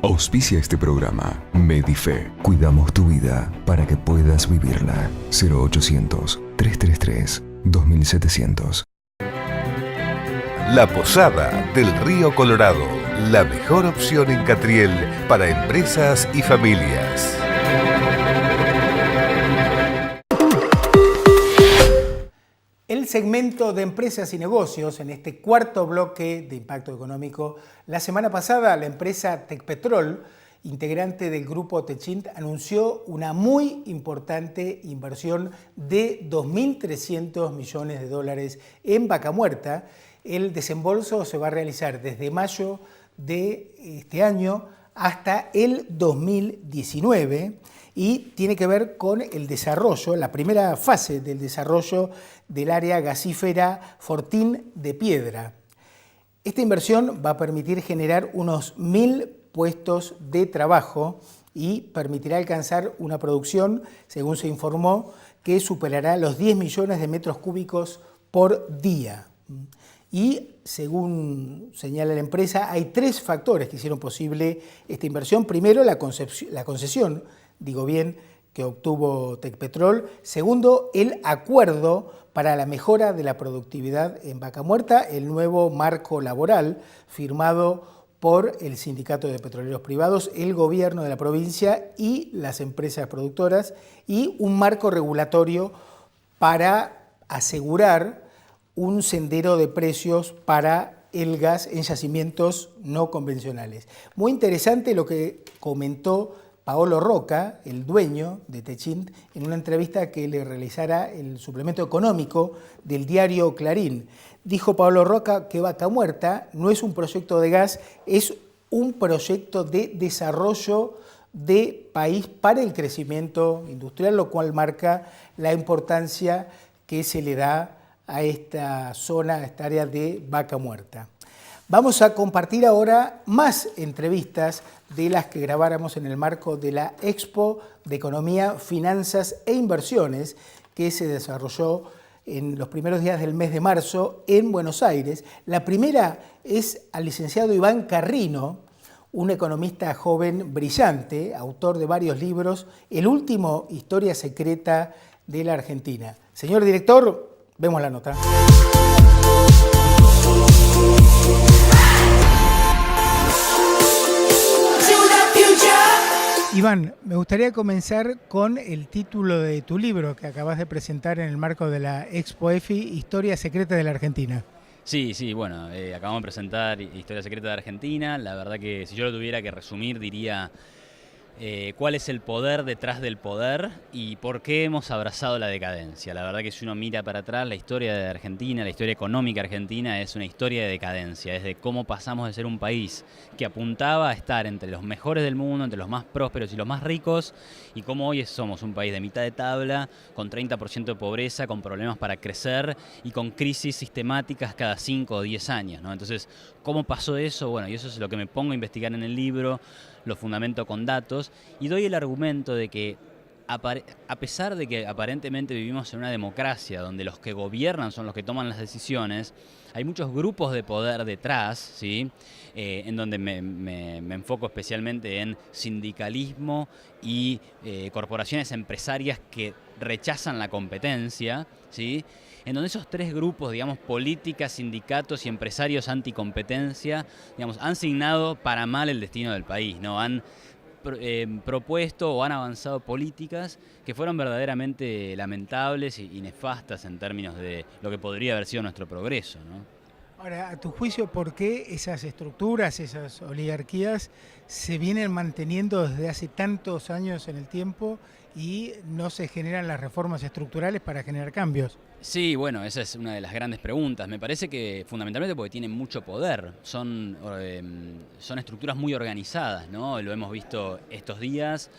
Auspicia este programa Medife. Cuidamos tu vida para que puedas vivirla. 0800-333-2700. La Posada del Río Colorado, la mejor opción en Catriel para empresas y familias. El segmento de empresas y negocios en este cuarto bloque de impacto económico. La semana pasada la empresa Tecpetrol, integrante del grupo Techint, anunció una muy importante inversión de 2.300 millones de dólares en Vaca Muerta. El desembolso se va a realizar desde mayo de este año hasta el 2019 y tiene que ver con el desarrollo, la primera fase del desarrollo del área gasífera Fortín de Piedra. Esta inversión va a permitir generar unos 1.000 puestos de trabajo y permitirá alcanzar una producción, según se informó, que superará los 10 millones de metros cúbicos por día. Y según señala la empresa, hay 3 factores que hicieron posible esta inversión. Primero, la concesión, digo bien, que obtuvo Tecpetrol. Segundo, el acuerdo para la mejora de la productividad en Vaca Muerta, el nuevo marco laboral firmado por el Sindicato de Petroleros Privados, el gobierno de la provincia y las empresas productoras, y un marco regulatorio para asegurar un sendero de precios para el gas en yacimientos no convencionales. Muy interesante lo que comentó Paolo Roca, el dueño de Techint, en una entrevista que le realizara el suplemento económico del diario Clarín. Dijo Paolo Roca que Vaca Muerta no es un proyecto de gas, es un proyecto de desarrollo de país para el crecimiento industrial, lo cual marca la importancia que se le da a esta zona, a esta área de Vaca Muerta. Vamos a compartir ahora más entrevistas de las que grabáramos en el marco de la Expo de Economía, Finanzas e Inversiones que se desarrolló en los primeros días del mes de marzo en Buenos Aires. La primera es al licenciado Iván Carrino, un economista joven brillante, autor de varios libros, el último, Historia Secreta de la Argentina. Señor director, vemos la nota. Iván, me gustaría comenzar con el título de tu libro que acabas de presentar en el marco de la Expo EFI, Historia Secreta de la Argentina. Sí, bueno, acabamos de presentar Historia Secreta de Argentina. La verdad que si yo lo tuviera que resumir diría cuál es el poder detrás del poder y por qué hemos abrazado la decadencia. La verdad que si uno mira para atrás, la historia de Argentina, la historia económica argentina es una historia de decadencia, es de cómo pasamos de ser un país que apuntaba a estar entre los mejores del mundo, entre los más prósperos y los más ricos, y cómo hoy somos un país de mitad de tabla, con 30% de pobreza, con problemas para crecer y con crisis sistemáticas cada 5 o 10 años, ¿no? Entonces, ¿cómo pasó eso? Bueno, y eso es lo que me pongo a investigar en el libro, lo fundamento con datos y doy el argumento de que a pesar de que aparentemente vivimos en una democracia donde los que gobiernan son los que toman las decisiones, hay muchos grupos de poder detrás, ¿sí? En donde me enfoco especialmente en sindicalismo y corporaciones empresarias que rechazan la competencia, ¿sí? En donde esos 3 grupos, digamos, políticas, sindicatos y empresarios anticompetencia, digamos, han signado para mal el destino del país, ¿no? Han propuesto o han avanzado políticas que fueron verdaderamente lamentables y nefastas en términos de lo que podría haber sido nuestro progreso, ¿no? Ahora, a tu juicio, ¿por qué esas estructuras, esas oligarquías se vienen manteniendo desde hace tantos años en el tiempo y no se generan las reformas estructurales para generar cambios? Sí, bueno, esa es una de las grandes preguntas. Me parece que fundamentalmente porque tienen mucho poder, son estructuras muy organizadas, ¿no? Lo hemos visto estos días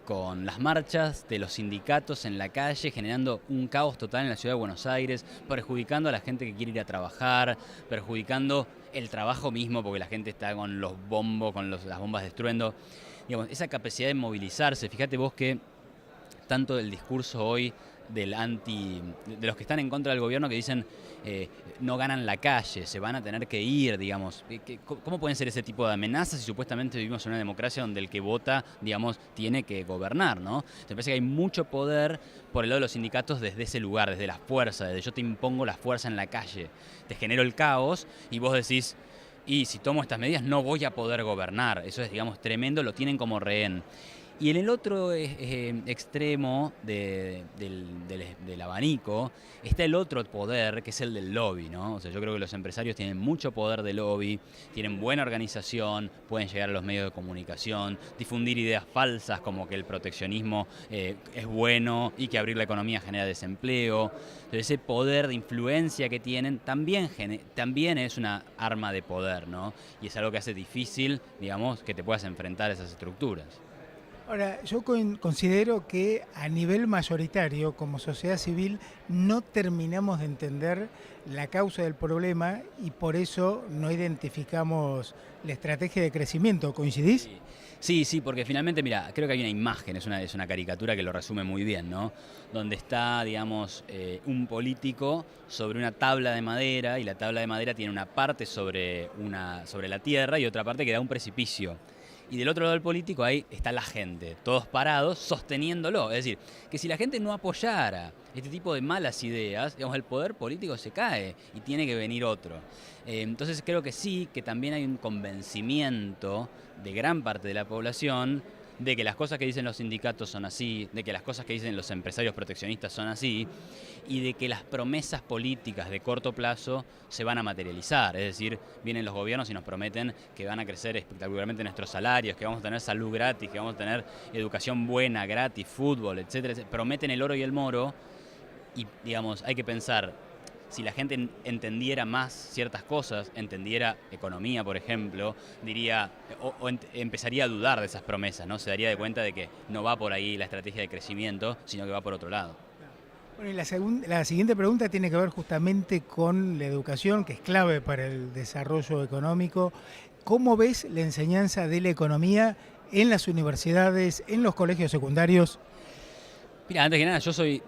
con las marchas de los sindicatos en la calle, generando un caos total en la ciudad de Buenos Aires, perjudicando a la gente que quiere ir a trabajar, perjudicando el trabajo mismo porque la gente está con los bombos, con las bombas de estruendo. Digamos, esa capacidad de movilizarse, fíjate vos que tanto del discurso hoy de los que están en contra del gobierno, que dicen no ganan la calle, se van a tener que ir, digamos. ¿Cómo pueden ser ese tipo de amenazas si supuestamente vivimos en una democracia donde el que vota, digamos, tiene que gobernar, ¿no? Me parece que hay mucho poder por el lado de los sindicatos desde ese lugar, desde la fuerza, desde yo te impongo la fuerza en la calle, te genero el caos y vos decís, y si tomo estas medidas no voy a poder gobernar. Eso es, digamos, tremendo, lo tienen como rehén. Y en el otro extremo del abanico está el otro poder, que es el del lobby, ¿no? O sea, yo creo que los empresarios tienen mucho poder de lobby, tienen buena organización, pueden llegar a los medios de comunicación, difundir ideas falsas como que el proteccionismo es bueno y que abrir la economía genera desempleo. Entonces, ese poder de influencia que tienen también es una arma de poder, ¿no? Y es algo que hace difícil, digamos, que te puedas enfrentar a esas estructuras. Ahora, yo considero que a nivel mayoritario, como sociedad civil, no terminamos de entender la causa del problema y por eso no identificamos la estrategia de crecimiento. ¿Coincidís? Sí, porque finalmente, mira, creo que hay una imagen, es una caricatura que lo resume muy bien, ¿no? Donde está, digamos, un político sobre una tabla de madera y la tabla de madera tiene una parte sobre la tierra y otra parte que da un precipicio. Y del otro lado del político ahí está la gente, todos parados, sosteniéndolo. Es decir, que si la gente no apoyara este tipo de malas ideas, digamos, el poder político se cae y tiene que venir otro. Entonces creo que sí, que también hay un convencimiento de gran parte de la población de que las cosas que dicen los sindicatos son así, de que las cosas que dicen los empresarios proteccionistas son así, y de que las promesas políticas de corto plazo se van a materializar. Es decir, vienen los gobiernos y nos prometen que van a crecer espectacularmente nuestros salarios, que vamos a tener salud gratis, que vamos a tener educación buena, gratis, fútbol, etcétera, etcétera. Prometen el oro y el moro y, digamos, hay que pensar, si la gente entendiera más ciertas cosas, entendiera economía, por ejemplo, diría empezaría a dudar de esas promesas, ¿no? Se daría de cuenta de que no va por ahí la estrategia de crecimiento, sino que va por otro lado. Bueno, y la siguiente pregunta tiene que ver justamente con la educación, que es clave para el desarrollo económico. ¿Cómo ves la enseñanza de la economía en las universidades, en los colegios secundarios? Mira, antes que nada, yo soy,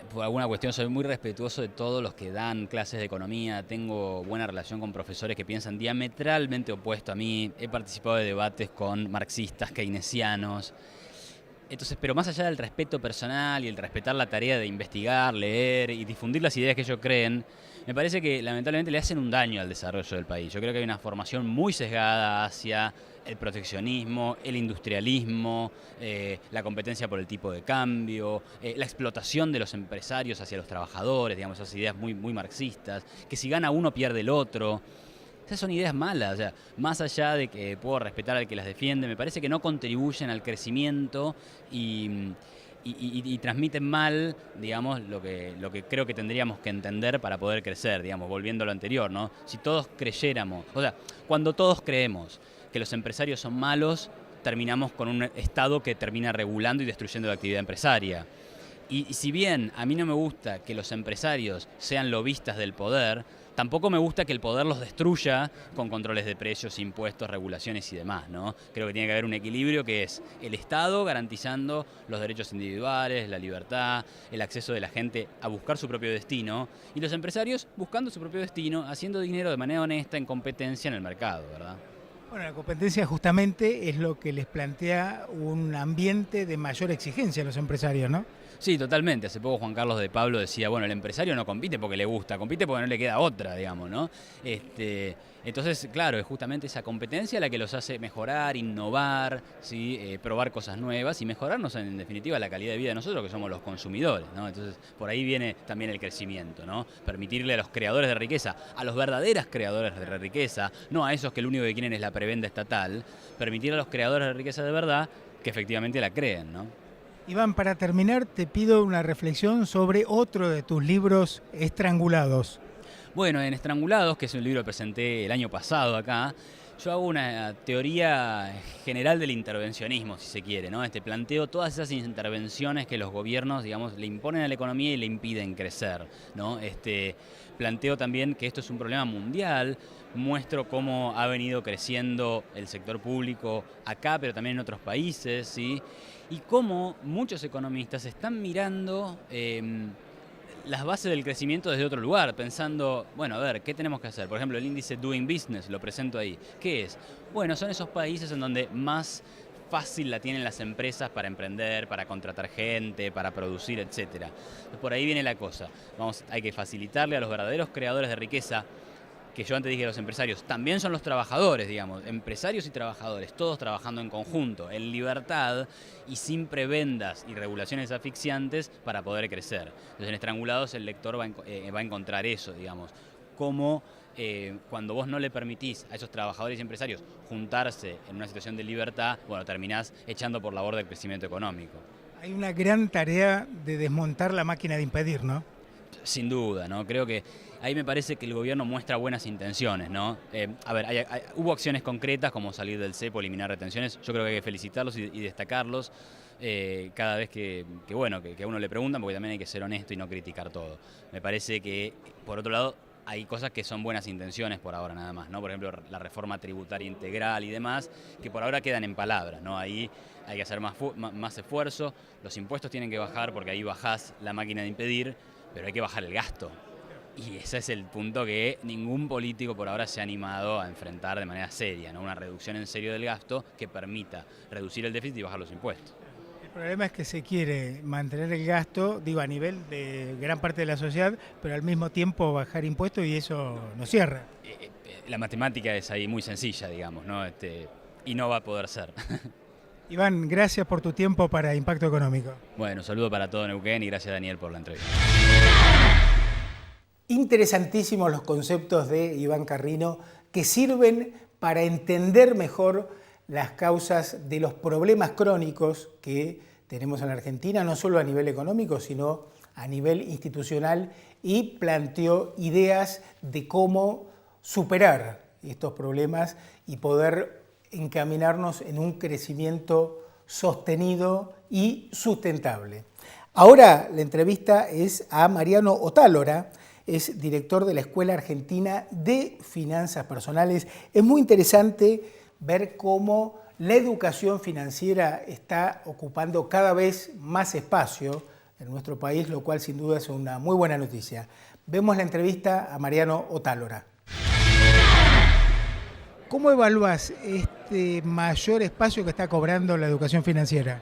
por alguna cuestión, soy muy respetuoso de todos los que dan clases de economía. Tengo buena relación con profesores que piensan diametralmente opuesto a mí. He participado de debates con marxistas, keynesianos. Entonces, pero más allá del respeto personal y el respetar la tarea de investigar, leer y difundir las ideas que ellos creen, me parece que lamentablemente le hacen un daño al desarrollo del país. Yo creo que hay una formación muy sesgada hacia el proteccionismo, el industrialismo, la competencia por el tipo de cambio, la explotación de los empresarios hacia los trabajadores, digamos, esas ideas muy, muy marxistas, que si gana uno pierde el otro. Esas son ideas malas, o sea, más allá de que puedo respetar al que las defiende, me parece que no contribuyen al crecimiento y transmiten mal, digamos, lo que creo que tendríamos que entender para poder crecer, digamos, volviendo a lo anterior, ¿no? Si todos creyéramos, o sea, cuando todos creemos que los empresarios son malos, terminamos con un Estado que termina regulando y destruyendo la actividad empresaria. Y si bien a mí no me gusta que los empresarios sean lobistas del poder, tampoco me gusta que el poder los destruya con controles de precios, impuestos, regulaciones y demás, ¿no? Creo que tiene que haber un equilibrio que es el Estado garantizando los derechos individuales, la libertad, el acceso de la gente a buscar su propio destino y los empresarios buscando su propio destino, haciendo dinero de manera honesta en competencia en el mercado, ¿verdad? Bueno, la competencia justamente es lo que les plantea un ambiente de mayor exigencia a los empresarios, ¿no? Sí, totalmente. Hace poco Juan Carlos de Pablo decía, bueno, el empresario no compite porque le gusta, compite porque no le queda otra, digamos, ¿no? Entonces, claro, es justamente esa competencia la que los hace mejorar, innovar, ¿sí? Probar cosas nuevas y mejorarnos, en definitiva, la calidad de vida de nosotros, que somos los consumidores, ¿no? Entonces, por ahí viene también el crecimiento, ¿no? Permitirle a los creadores de riqueza, a los verdaderos creadores de riqueza, no a esos que lo único que quieren es la prebenda estatal, permitir a los creadores de riqueza de verdad que efectivamente la creen, ¿no? Iván, para terminar, te pido una reflexión sobre otro de tus libros, Estrangulados. Bueno, en Estrangulados, que es un libro que presenté el año pasado acá, Yo hago una teoría general del intervencionismo, si se quiere, ¿no? Planteo todas esas intervenciones que los gobiernos, digamos, le imponen a la economía y le impiden crecer, ¿no? Planteo también que esto es un problema mundial, muestro cómo ha venido creciendo el sector público acá, pero también en otros países, ¿sí? Y cómo muchos economistas están mirando las bases del crecimiento desde otro lugar, pensando, bueno, a ver, ¿qué tenemos que hacer? Por ejemplo, el índice Doing Business, lo presento ahí. ¿Qué es? Bueno, son esos países en donde más fácil la tienen las empresas para emprender, para contratar gente, para producir, etc. Por ahí viene la cosa. Hay que facilitarle a los verdaderos creadores de riqueza, que yo antes dije los empresarios, también son los trabajadores, digamos, empresarios y trabajadores, todos trabajando en conjunto, en libertad y sin prebendas y regulaciones asfixiantes para poder crecer. Entonces en Estrangulados el lector va a encontrar eso, digamos, cómo cuando vos no le permitís a esos trabajadores y empresarios juntarse en una situación de libertad, bueno, terminás echando por la borda el crecimiento económico. Hay una gran tarea de desmontar la máquina de impedir, ¿no? Sin duda, ¿no? Creo que ahí me parece que el gobierno muestra buenas intenciones, ¿no? Hubo acciones concretas como salir del cepo, eliminar retenciones. Yo creo que hay que felicitarlos y destacarlos cada vez que a uno le preguntan, porque también hay que ser honesto y no criticar todo. Me parece que, por otro lado, hay cosas que son buenas intenciones por ahora nada más, ¿no? Por ejemplo, la reforma tributaria integral y demás, que por ahora quedan en palabras, ¿no? Ahí hay que hacer más esfuerzo, los impuestos tienen que bajar porque ahí bajás la máquina de impedir, pero hay que bajar el gasto. Y ese es el punto que ningún político por ahora se ha animado a enfrentar de manera seria, ¿no? Una reducción en serio del gasto que permita reducir el déficit y bajar los impuestos. El problema es que se quiere mantener el gasto, digo, a nivel de gran parte de la sociedad, pero al mismo tiempo bajar impuestos y eso no cierra. La matemática es ahí muy sencilla, digamos, ¿no? Y no va a poder ser. Iván, gracias por tu tiempo para Impacto Económico. Bueno, un saludo para todo Neuquén y gracias Daniel por la entrevista. Interesantísimos los conceptos de Iván Carrino que sirven para entender mejor las causas de los problemas crónicos que tenemos en la Argentina, no solo a nivel económico, sino a nivel institucional, y planteó ideas de cómo superar estos problemas y poder encaminarnos en un crecimiento sostenido y sustentable. Ahora la entrevista es a Mariano Otálora, es director de la Escuela Argentina de Finanzas Personales. Es muy interesante ver cómo la educación financiera está ocupando cada vez más espacio en nuestro país, lo cual sin duda es una muy buena noticia. Vemos la entrevista a Mariano Otálora. ¿Cómo evalúas este mayor espacio que está cobrando la educación financiera?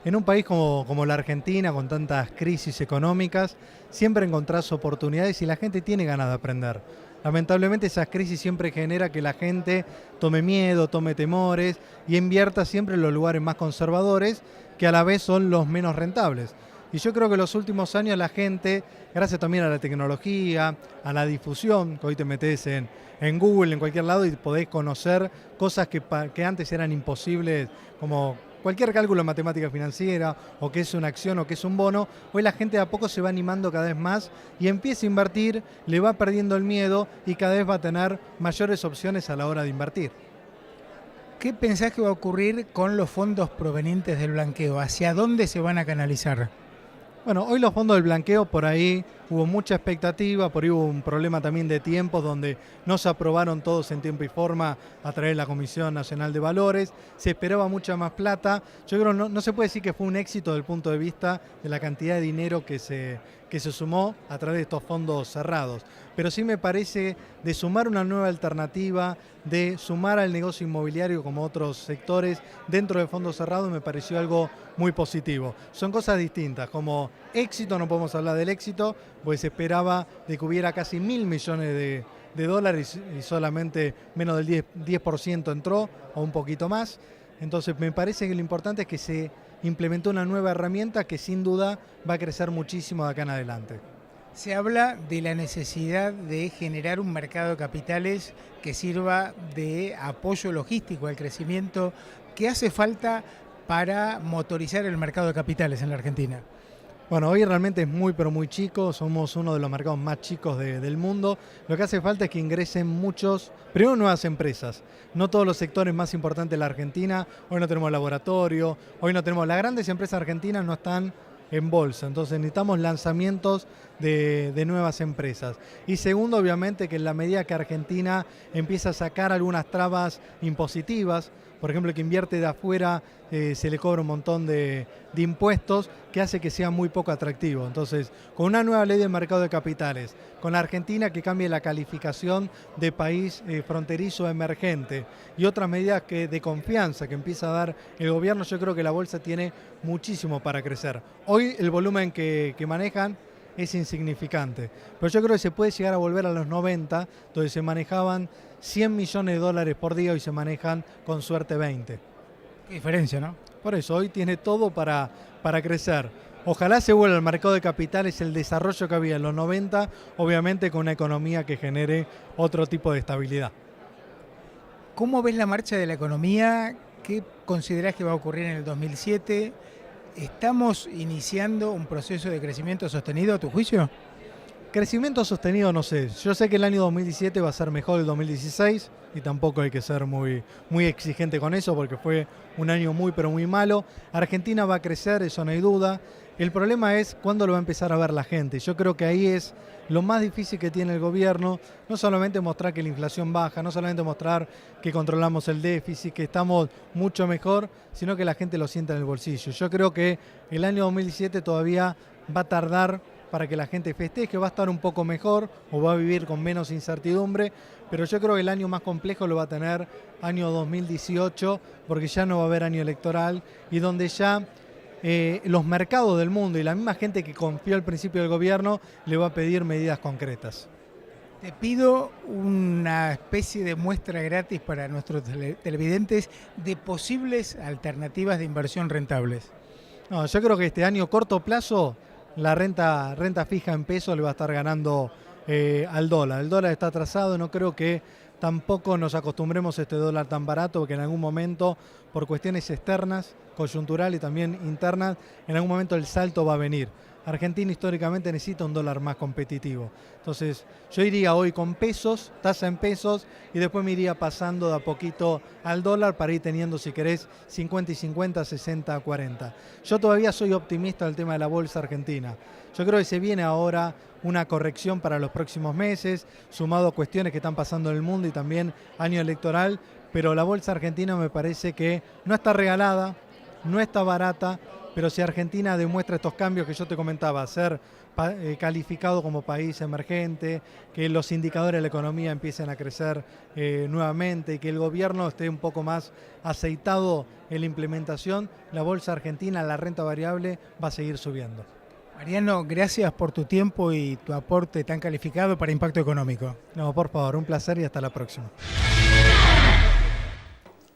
En un país como la Argentina, con tantas crisis económicas, siempre encontrás oportunidades y la gente tiene ganas de aprender. Lamentablemente esas crisis siempre genera que la gente tome miedo, tome temores y invierta siempre en los lugares más conservadores, que a la vez son los menos rentables. Y yo creo que en los últimos años la gente, gracias también a la tecnología, a la difusión, que hoy te metés en Google, en cualquier lado, y podés conocer cosas que antes eran imposibles, como cualquier cálculo en matemática financiera, o que es una acción o que es un bono. Hoy la gente de a poco se va animando cada vez más y empieza a invertir, le va perdiendo el miedo y cada vez va a tener mayores opciones a la hora de invertir. ¿Qué pensás que va a ocurrir con los fondos provenientes del blanqueo? ¿Hacia dónde se van a canalizar? Bueno, hoy los fondos del blanqueo, por ahí hubo mucha expectativa, por ahí hubo un problema también de tiempos donde no se aprobaron todos en tiempo y forma a través de la Comisión Nacional de Valores, se esperaba mucha más plata. Yo creo que no se puede decir que fue un éxito desde el punto de vista de la cantidad de dinero que se sumó a través de estos fondos cerrados. Pero sí me parece de sumar una nueva alternativa, de sumar al negocio inmobiliario como otros sectores dentro de fondos cerrados, me pareció algo muy positivo. Son cosas distintas, como éxito no podemos hablar del éxito, pues se esperaba de que hubiera casi 1.000 millones de dólares y solamente menos del 10% entró, o un poquito más. Entonces me parece que lo importante es que se implementó una nueva herramienta que sin duda va a crecer muchísimo de acá en adelante. Se habla de la necesidad de generar un mercado de capitales que sirva de apoyo logístico al crecimiento. ¿Qué hace falta para motorizar el mercado de capitales en la Argentina? Bueno, hoy realmente es muy pero muy chico, somos uno de los mercados más chicos del mundo. Lo que hace falta es que ingresen primero nuevas empresas. No todos los sectores más importantes de la Argentina, hoy no tenemos laboratorio, hoy no tenemos, las grandes empresas argentinas no están en bolsa, entonces necesitamos lanzamientos de nuevas empresas. Y segundo, obviamente, que en la medida que Argentina empieza a sacar algunas trabas impositivas, por ejemplo, que invierte de afuera se le cobra un montón de impuestos que hace que sea muy poco atractivo. Entonces, con una nueva ley de mercado de capitales, con Argentina que cambie la calificación de país fronterizo emergente y otras medidas de confianza que empieza a dar el gobierno, yo creo que la bolsa tiene muchísimo para crecer. Hoy el volumen que manejan es insignificante, pero yo creo que se puede llegar a volver a los 90, donde se manejaban 100 millones de dólares por día, hoy se manejan con suerte 20. Qué diferencia, ¿no? Por eso, hoy tiene todo para crecer. Ojalá se vuelva al mercado de capitales el desarrollo que había en los 90, obviamente con una economía que genere otro tipo de estabilidad. ¿Cómo ves la marcha de la economía? ¿Qué considerás que va a ocurrir en el 2007? ¿Estamos iniciando un proceso de crecimiento sostenido a tu juicio? Crecimiento sostenido no sé. Yo sé que el año 2017 va a ser mejor del 2016 y tampoco hay que ser muy exigente con eso porque fue un año muy pero muy malo. Argentina va a crecer, eso no hay duda. El problema es cuándo lo va a empezar a ver la gente. Yo creo que ahí es lo más difícil que tiene el gobierno, no solamente mostrar que la inflación baja, no solamente mostrar que controlamos el déficit, que estamos mucho mejor, sino que la gente lo sienta en el bolsillo. Yo creo que el año 2017 todavía va a tardar para que la gente festeje, va a estar un poco mejor o va a vivir con menos incertidumbre, pero yo creo que el año más complejo lo va a tener año 2018, porque ya no va a haber año electoral y donde ya los mercados del mundo y la misma gente que confió al principio del gobierno le va a pedir medidas concretas. Te pido una especie de muestra gratis para nuestros televidentes de posibles alternativas de inversión rentables. No, yo creo que este año, corto plazo, la renta fija en pesos le va a estar ganando al dólar. El dólar está atrasado, no creo que tampoco nos acostumbremos a este dólar tan barato, porque en algún momento, por cuestiones externas, coyunturales y también internas, en algún momento el salto va a venir. Argentina históricamente necesita un dólar más competitivo. Entonces, yo iría hoy con pesos, tasa en pesos, y después me iría pasando de a poquito al dólar para ir teniendo, si querés, 50 y 50, 60, 40. Yo todavía soy optimista del tema de la bolsa argentina. Yo creo que se viene ahora una corrección para los próximos meses, sumado a cuestiones que están pasando en el mundo y también año electoral, pero la bolsa argentina me parece que no está regalada, no está barata, pero si Argentina demuestra estos cambios que yo te comentaba, ser calificado como país emergente, que los indicadores de la economía empiecen a crecer nuevamente y que el gobierno esté un poco más aceitado en la implementación, la bolsa argentina, la renta variable, va a seguir subiendo. Mariano, gracias por tu tiempo y tu aporte tan calificado para Impacto Económico. No, por favor, un placer y hasta la próxima.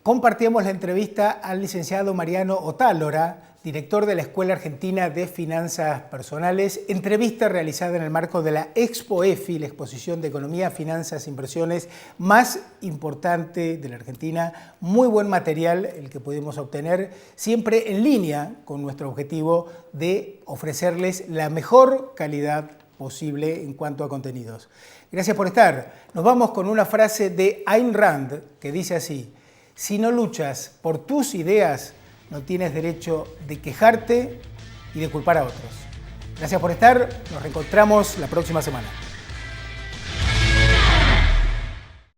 Compartíamos la entrevista al licenciado Mariano Otálora, director de la Escuela Argentina de Finanzas Personales, entrevista realizada en el marco de la Expo EFI, la exposición de economía, finanzas e inversiones más importante de la Argentina. Muy buen material el que pudimos obtener, siempre en línea con nuestro objetivo de ofrecerles la mejor calidad posible en cuanto a contenidos. Gracias por estar. Nos vamos con una frase de Ayn Rand que dice así: si no luchas por tus ideas, no tienes derecho de quejarte y de culpar a otros. Gracias por estar, nos reencontramos la próxima semana.